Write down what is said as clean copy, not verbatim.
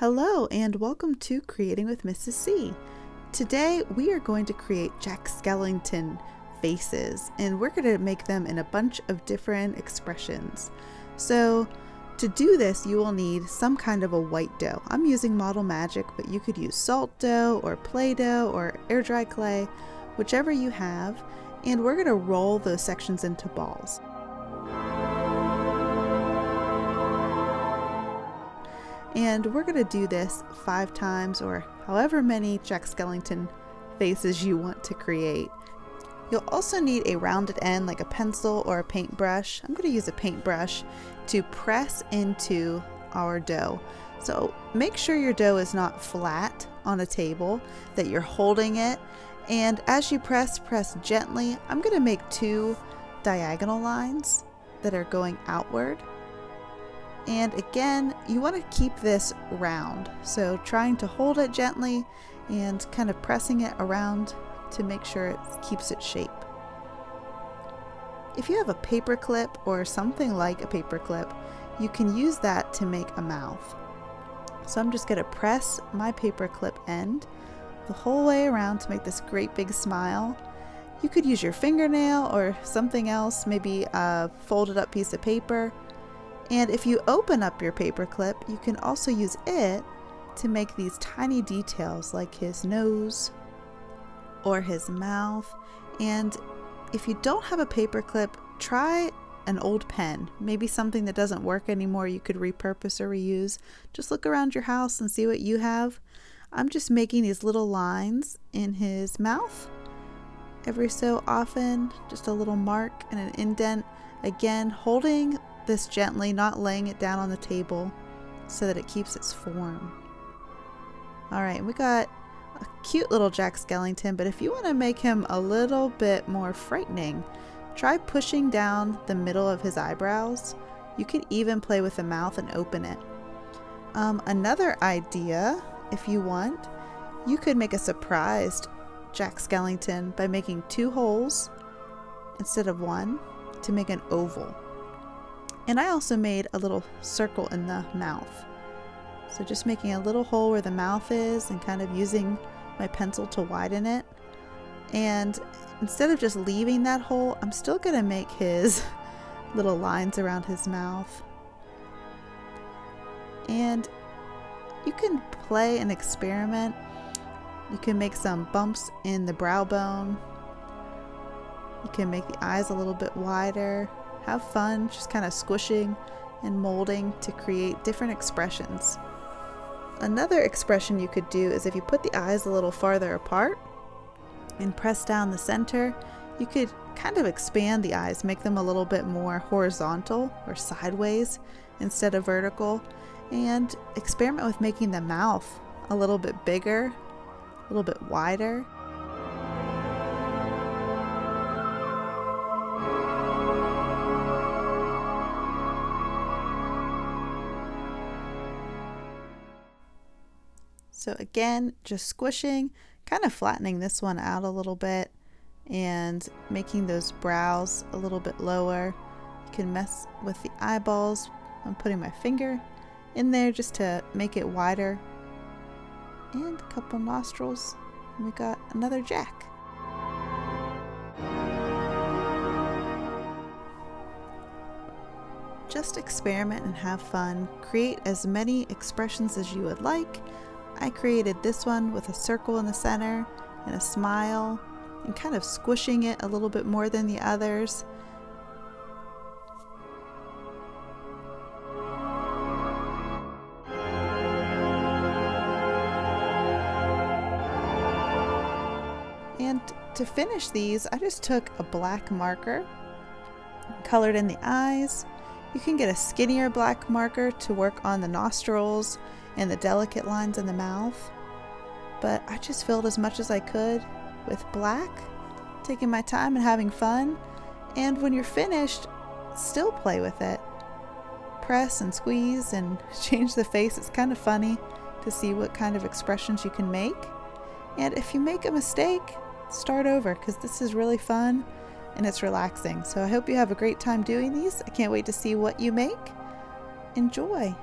Hello and welcome to Creating with Mrs. C. Today we are going to create Jack Skellington faces, and we're going to make them in a bunch of different expressions. So to do this you will need some kind of a white dough. I'm using Model Magic, but you could use salt dough or Play-Doh or air dry clay, whichever you have, and we're going to roll those sections into balls. And we're going to do this 5 times, or however many Jack Skellington faces you want to create. You'll also need a rounded end like a pencil or a paintbrush. I'm going to use a paintbrush to press into our dough. So make sure your dough is not flat on a table, that you're holding it. And as you press gently. I'm going to make 2 diagonal lines that are going outward. And again, you want to keep this round, so trying to hold it gently and kind of pressing it around to make sure it keeps its shape. If you have a paper clip or something like a paper clip, you can use that to make a mouth. So I'm just going to press my paper clip end the whole way around to make this great big smile. You could use your fingernail or something else, maybe a folded up piece of paper. And if you open up your paper clip, you can also use it to make these tiny details like his nose or his mouth. And if you don't have a paper clip, try an old pen, maybe something that doesn't work anymore you could repurpose or reuse. Just look around your house and see what you have. I'm just making these little lines in his mouth. Every so often, just a little mark and an indent. Again, holding this gently, not laying it down on the table so that it keeps its form. Alright, we got a cute little Jack Skellington, but if you want to make him a little bit more frightening, try pushing down the middle of his eyebrows. You could even play with the mouth and open it. Another idea, if you want, you could make a surprised Jack Skellington by making 2 holes instead of 1 to make an oval. And I also made a little circle in the mouth. So just making a little hole where the mouth is and kind of using my pencil to widen it. And instead of just leaving that hole, I'm still going to make his little lines around his mouth. And you can play and experiment. You can make some bumps in the brow bone. You can make the eyes a little bit wider. Have fun just kind of squishing and molding to create different expressions. Another expression you could do is if you put the eyes a little farther apart and press down the center, you could kind of expand the eyes, make them a little bit more horizontal or sideways instead of vertical, and experiment with making the mouth a little bit bigger, a little bit wider. So again, just squishing, kind of flattening this one out a little bit and making those brows a little bit lower. You can mess with the eyeballs. I'm putting my finger in there just to make it wider. And a couple nostrils. And we got another Jack. Just experiment and have fun. Create as many expressions as you would like. I created this one with a circle in the center and a smile and kind of squishing it a little bit more than the others. And to finish these, I just took a black marker, colored in the eyes. You can get a skinnier black marker to work on the nostrils and the delicate lines in the mouth, but I just filled as much as I could with black, taking my time and having fun. And when you're finished, still play with it. Press and squeeze and change the face. It's kind of funny to see what kind of expressions you can make. And if you make a mistake, start over, because this is really fun and it's relaxing. So I hope you have a great time doing these. I can't wait to see what you make. Enjoy.